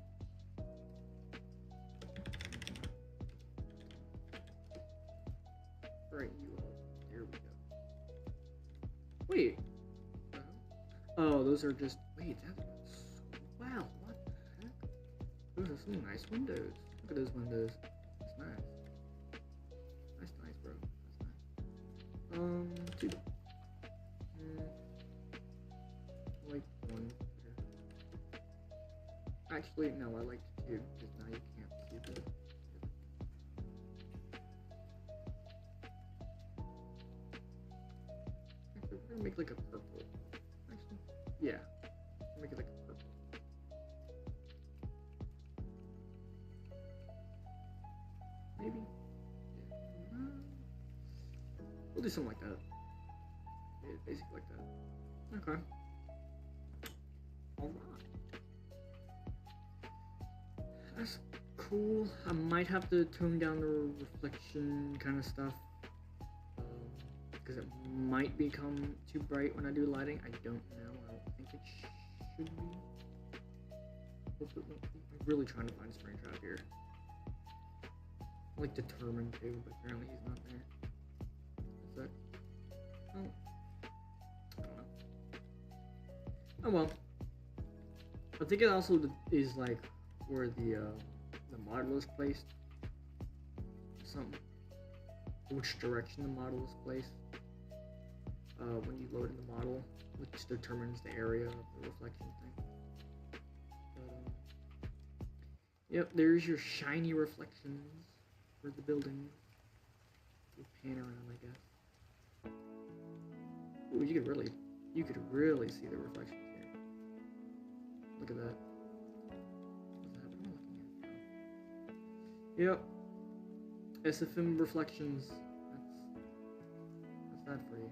Speaker 1: Brighten you up. There we go. Wait. Oh, those are just. Wait, that's. Wow, what the heck? Those are some nice windows. Look at those windows. That's nice. Nice, bro. That's nice. Two. Like one here. Actually, no, I like two because now you can't see the. We're gonna make like a purple. Actually, yeah. Make it like a purple. Maybe. Yeah. We'll do something like that. Yeah, basically like that. Okay. Alright. That's cool. I might have to tone down the reflection kind of stuff. Because it might become too bright when I do lighting. I don't know. I don't think it should be. Hope it won't be. I'm really trying to find Springtrap here. I'm like determined to, but apparently he's not there. Is that? Oh. I don't know. Oh well. I think it also is like where the model is placed. Something. Which direction the model is placed. When you load in the model, which determines the area of the reflection thing. Yep, there's your shiny reflections for the building. We'll pan around, I guess. Ooh, you could really see the reflections here. Look at that. What's that? What am I looking at? Yep. SFM reflections. That's that for you.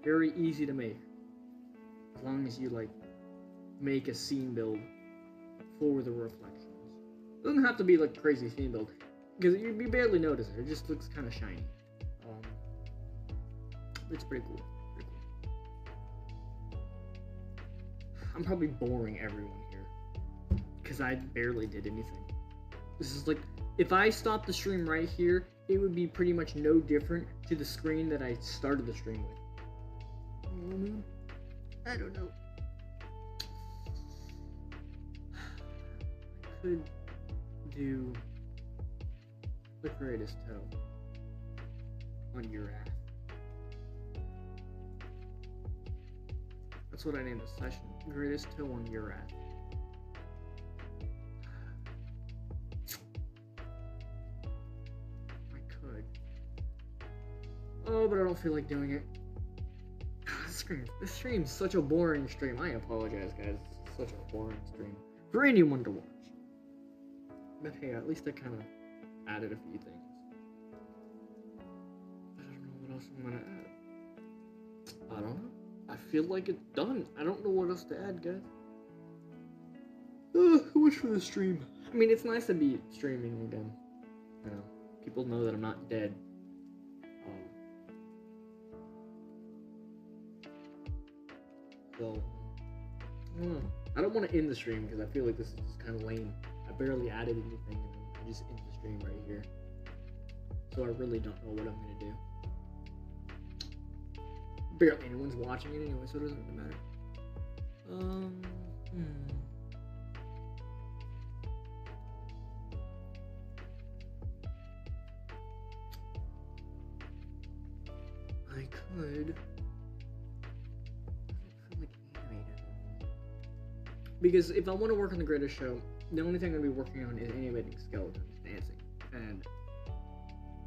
Speaker 1: Very easy to make. As long as you like make a scene build for the reflections. It doesn't have to be like a crazy scene build. Because you barely notice it. It just looks kind of shiny. It's pretty cool. I'm probably boring everyone here. Because I barely did anything. This is like, if I stopped the stream right here, it would be pretty much no different to the screen that I started the stream with. I don't know. I could do the greatest toe on your ass. That's what I named the session. Greatest toe on your ass. Oh, but I don't feel like doing it. This stream's such a boring stream. I apologize, guys. It's such a boring stream for anyone to watch. But hey, at least I kind of added a few things. I don't know what else I'm gonna add. I don't know. I feel like it's done. I don't know what else to add, guys. I wish for the stream. I mean, it's nice to be streaming again. You know, people know that I'm not dead. So, I don't want to end the stream because I feel like this is just kind of lame. I barely added anything and I just end the stream right here. So I really don't know what I'm going to do. Barely anyone's watching it anyway, so it doesn't really matter. could. I don't feel like animating. Because if I want to work on the greatest show, the only thing I'm going to be working on is animating skeletons dancing. And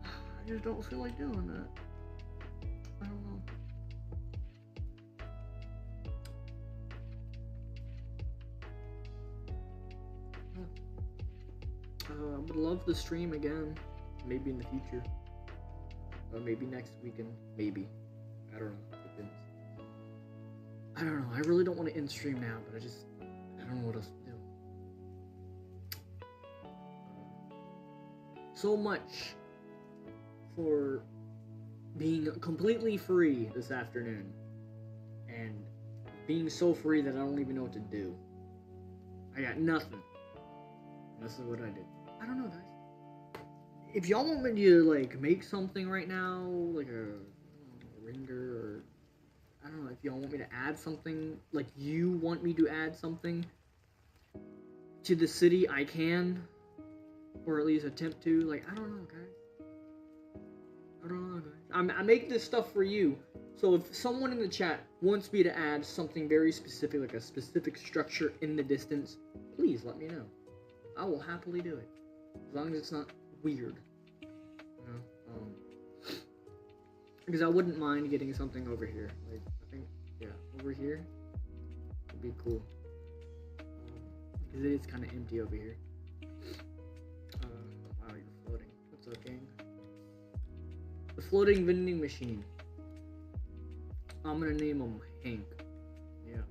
Speaker 1: I just don't feel like doing that. I don't know. I would love to stream again. Maybe in the future. Or maybe next weekend. Maybe. I don't know. Depends. I don't know. I really don't want to end stream now, but I don't know what else to do. So much for being completely free this afternoon. And being so free that I don't even know what to do. I got nothing. And this is what I did. I don't know, guys. If y'all want me to, like, make something right now, like a render, or I don't know, if y'all want me to add something, like you want me to add something to the city, I can, or at least attempt to. Like, I don't know, guys. I don't know, guys. I make this stuff for you. So if someone in the chat wants me to add something very specific, like a specific structure in the distance, please let me know. I will happily do it. As long as it's not weird. You know? Because I wouldn't mind getting something over here. Like, I think, yeah, over here would be cool. Because it is kind of empty over here. Wow, you're floating. What's up, gang? The floating vending machine. I'm gonna name him Hank. Yeah.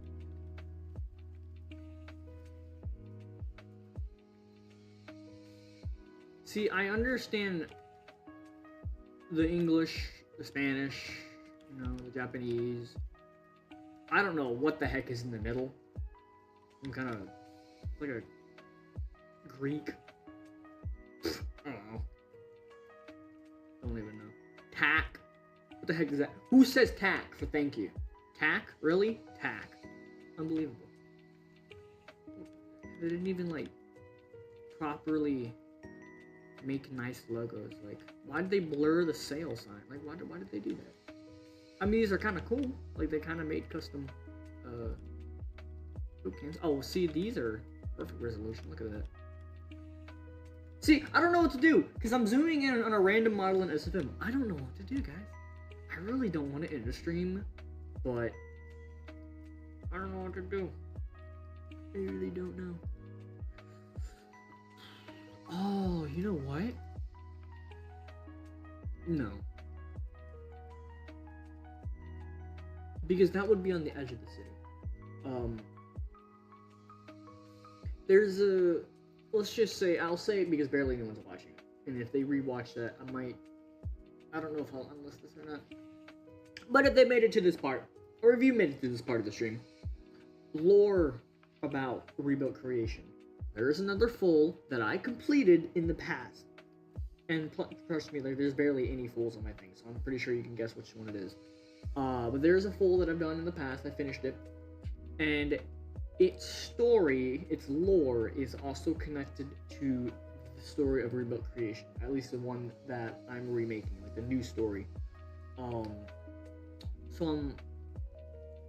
Speaker 1: See, I understand the English, the Spanish, you know, the Japanese. I don't know what the heck is in the middle. I'm kind of like a Greek. I don't know. Don't even know. Tack. What the heck is that? Who says tack for thank you? Tack? Really? Tack. Unbelievable. They didn't even, like, properly make nice logos. Like, why did they blur the sale sign? Like, why did they do that? I mean, these are kind of cool. Like, they kind of made custom, cans. Oh, see, these are perfect resolution. Look at that. See, I don't know what to do, because I'm zooming in on a random model in SFM. I don't know what to do, guys. I really don't want to end the stream, but I don't know what to do. I really don't know. Oh, you know what? No. Because that would be on the edge of the city. There's a... Let's just say, I'll say it because barely anyone's watching. And if they rewatch that, I might... I don't know if I'll unlist this or not. But if they made it to this part, or if you made it to this part of the stream, lore about Rebuilt Creation. There is another full that I completed in the past. And trust me, like, there's barely any fulls on my thing, so I'm pretty sure you can guess which one it is. But there's a full that I've done in the past. I finished it. And its story, its lore, is also connected to the story of Rebuilt Creation. At least the one that I'm remaking, like the new story. So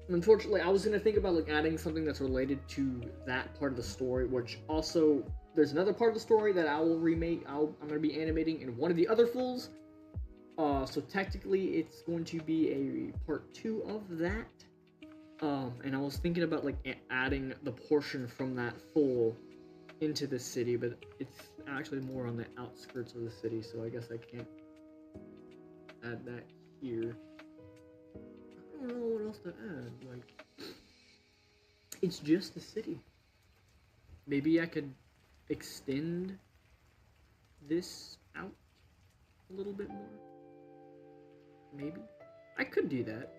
Speaker 1: unfortunately, I was gonna think about like adding something that's related to that part of the story, which also there's another part of the story that I will remake. I'm gonna be animating in one of the other fulls. So technically, it's going to be a part 2 of that. And I was thinking about like adding the portion from that full into the city, but it's actually more on the outskirts of the city, so I guess I can't add that here. I don't know what else to add. Like, it's just the city. Maybe I could extend this out a little bit more. Maybe I could do that.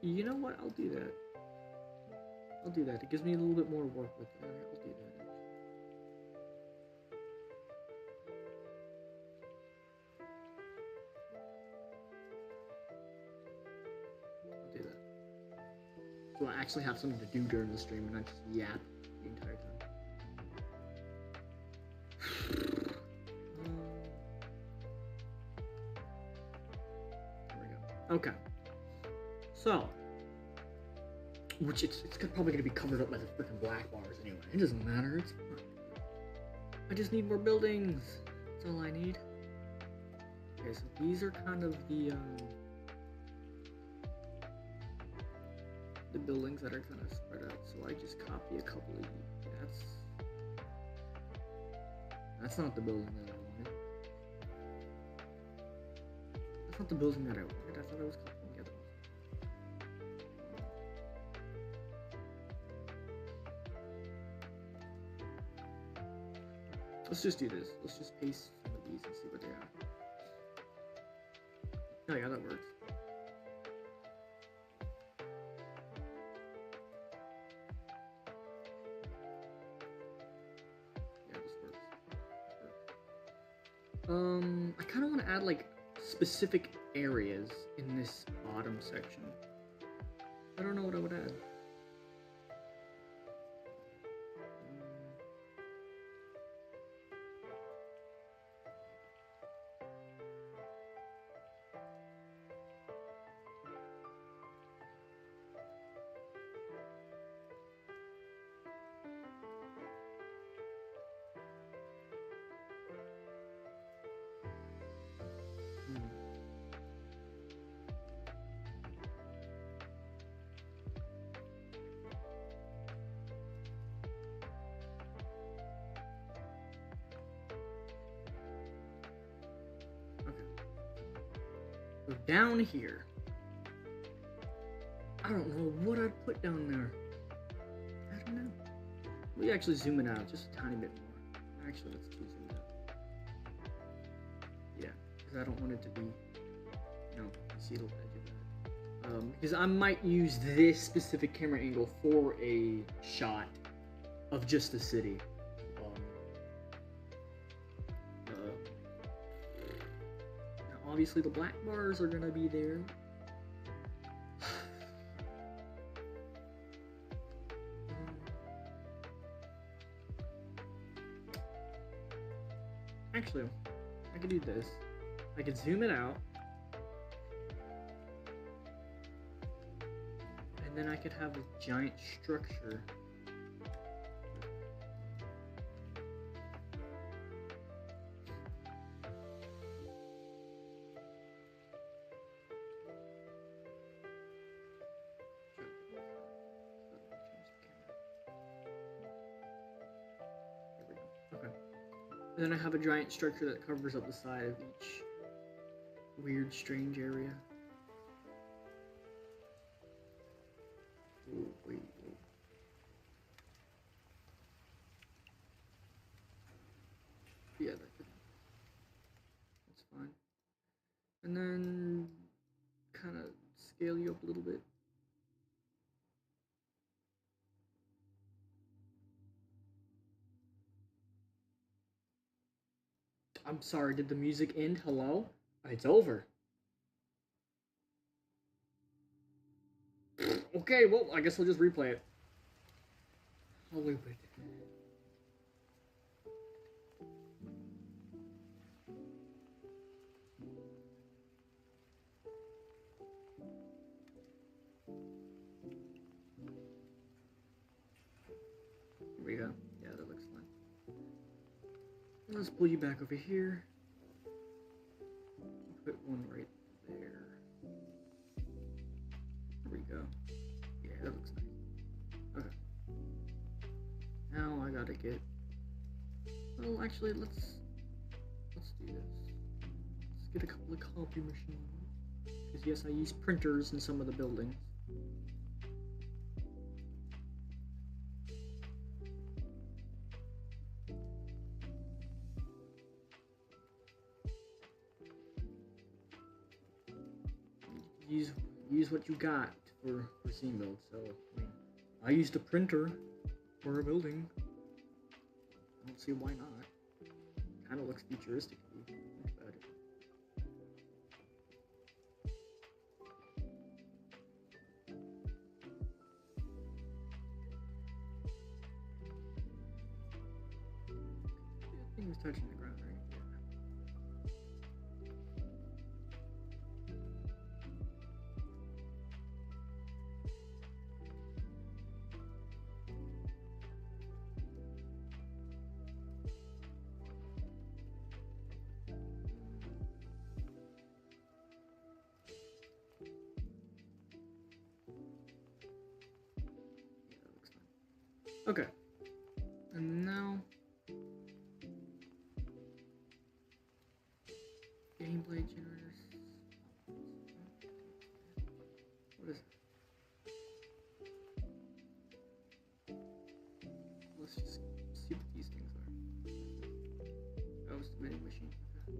Speaker 1: You know what? I'll do that. I'll do that. It gives me a little bit more work with it. I'll do that. I'll do that. So I actually have something to do during the stream and not just yap the entire time. Okay. So, which it's probably gonna be covered up by the freaking black bars anyway. It doesn't matter. It's fine. I just need more buildings. That's all I need. Okay, so these are kind of the buildings that are kind of spread out. So I just copy a couple of these. That's not the building that I wanted. That's not the building that I wanted. I thought I was copying the other one. Let's just do this. Let's just paste some of these and see what they are. Oh yeah, that works. Yeah, this works. I kind of want to add like specific areas in this bottom section. I don't know what I would add. So down here, I don't know what I'd put down there. I don't know. We actually zoom it out just a tiny bit more. Actually, let's do zoom it out. Yeah, because I don't want it to be, you know, you see the edge of that. Because I might use this specific camera angle for a shot of just the city. Obviously the black bars are gonna be there. Actually, I could do this. I could zoom it out. And then I could have a giant structure. And then I have a giant structure that covers up the side of each weird, strange area. Ooh, wait. Yeah, that's fine. And then kind of scale you up a little bit. I'm sorry, did the music end? Hello? It's over. Okay, well, I guess we'll just replay it. I'll loop it. Here we go. Yeah, that looks fine. Let's pull you back over here. Put one right there. There we go. Yeah, that looks nice. Okay. Now I gotta get. Well, actually, let's do this. Let's get a couple of copy machines. Because yes, I use printers in some of the buildings. Use what you got for scene build. So I mean, I used a printer for a building. I don't see why not. Kind of looks futuristic to me. Think about it. I think it was touching the ground, right? Okay. And now gameplay generators. What is it? Let's just see what these things are. Oh, it's the vending machine. Okay.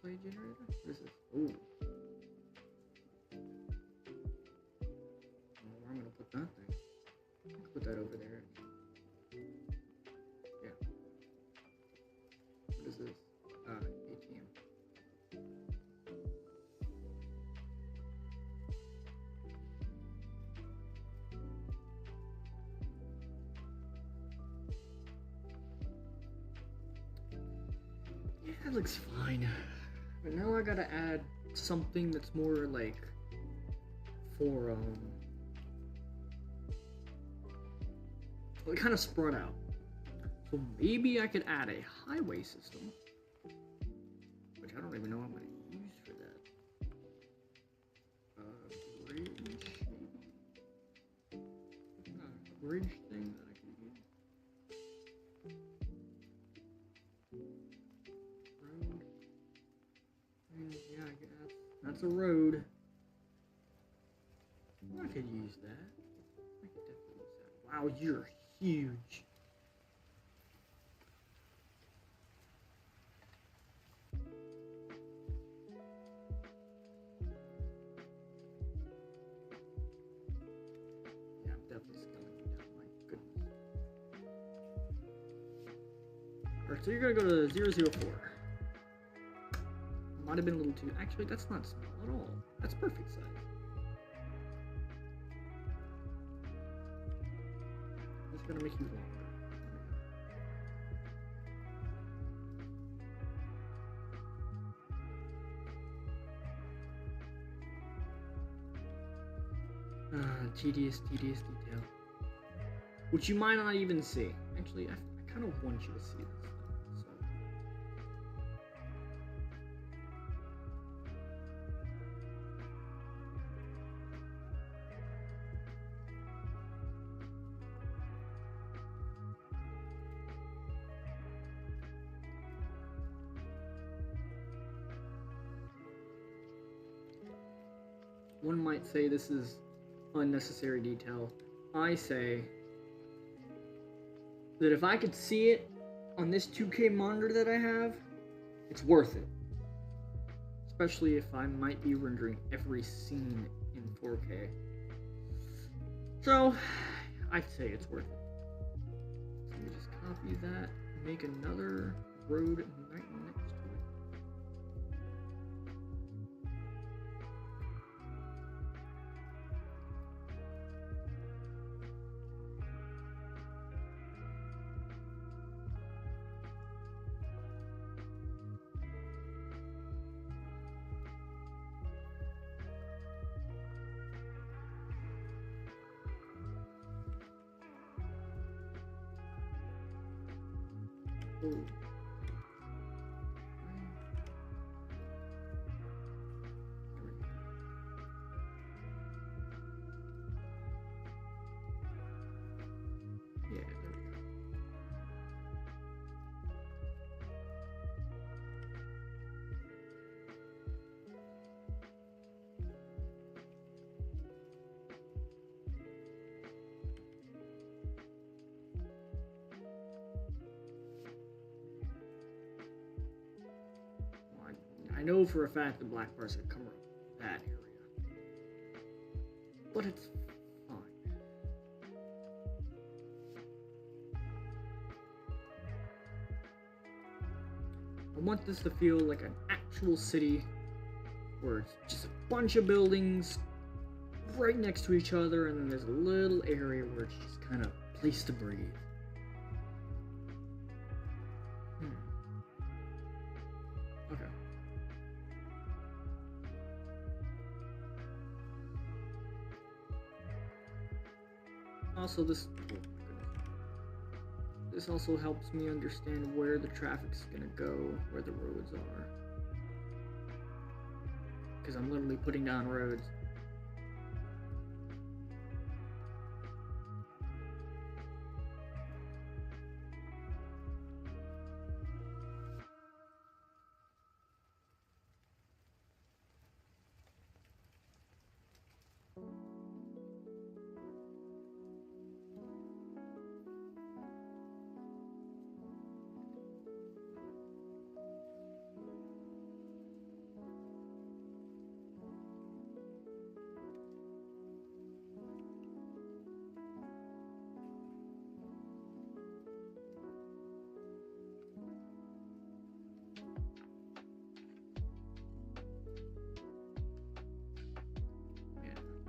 Speaker 1: Gameplay generator? What is this? Ooh. Where I'm gonna put that thing. I can put that over there. Yeah. What is this? ATM. Yeah, that looks fine. But now I gotta add something that's more like for well, kind of spread out. So maybe I could add a highway system, which I don't even know what I'm gonna use for that. Bridge, maybe? A bridge thing that I can use. Road. Yeah, I guess that's a road. I could use that. I could definitely use that. Wow, you're huge. Yeah, I'm definitely scaling you down. My goodness. Alright, so you're gonna go to 004. Might have been a little too. Actually, that's not small at all. That's perfect size. It's gonna make you longer. Tedious detail. Which you might not even see. Actually, I kind of want you to see this. So. One might say this is unnecessary detail. I say that if I could see it on this 2K monitor that I have, it's worth it. Especially if I might be rendering every scene in 4K. So, I'd say it's worth it. So let me just copy that, make another road right next to it. Ooh. Yeah, there we go. I know for a fact the black bars would come around that area, but it's fine. I want this to feel like an actual city where it's just a bunch of buildings right next to each other, and then there's a little area where it's just kind of a place to breathe. Also, this also helps me understand where the traffic's gonna go, where the roads are. Because I'm literally putting down roads.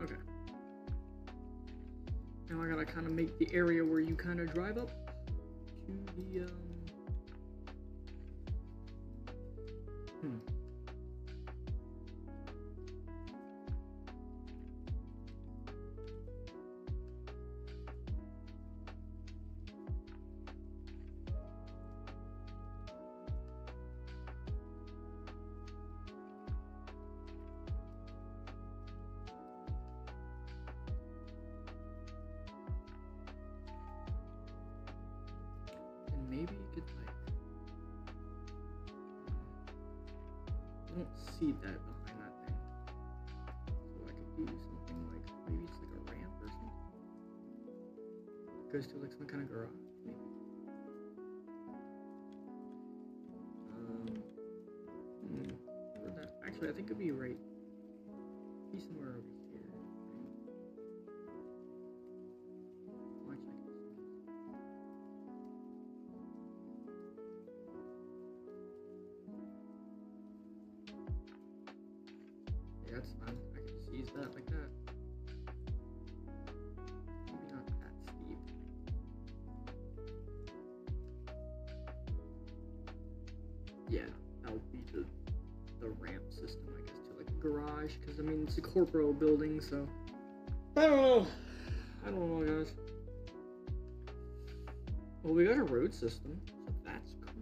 Speaker 1: Okay. Now I gotta kind of make the area where you kind of drive up to the, and maybe you could, like, I don't see that behind that thing. So I could do something like, maybe it's like a ramp or something. Goes to like some kind of garage, maybe. Where'd that, actually, I think it'd be right, be somewhere over here. Well, actually, yeah, that's fine. I can just use that like that. Maybe not that steep. Yeah, that would be the ramp system, I guess, to like a garage, because I mean it's a corporate building, so I don't know, guys. Well, we got a road system, so that's cool.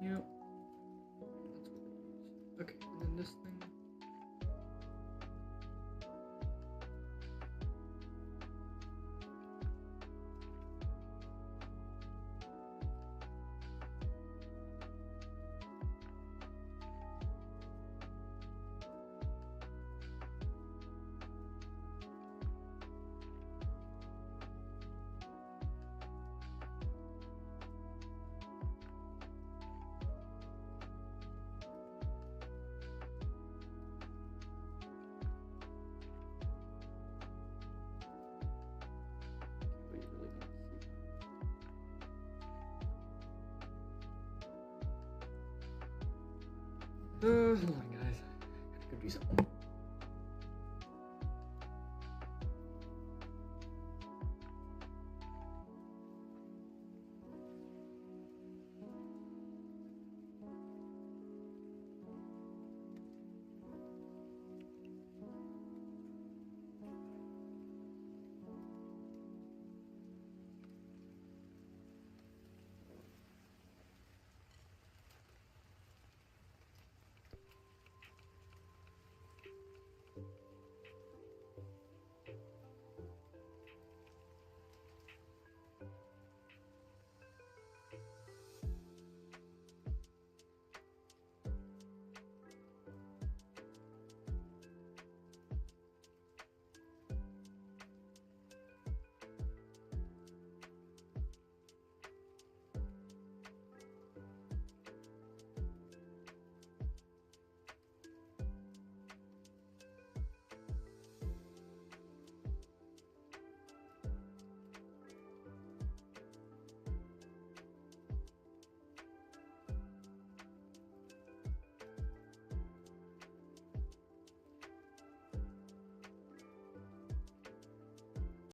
Speaker 1: Yep. That's what we use. Okay, and then this thing. But you really don't see. Hold on, guys. I gotta go do something.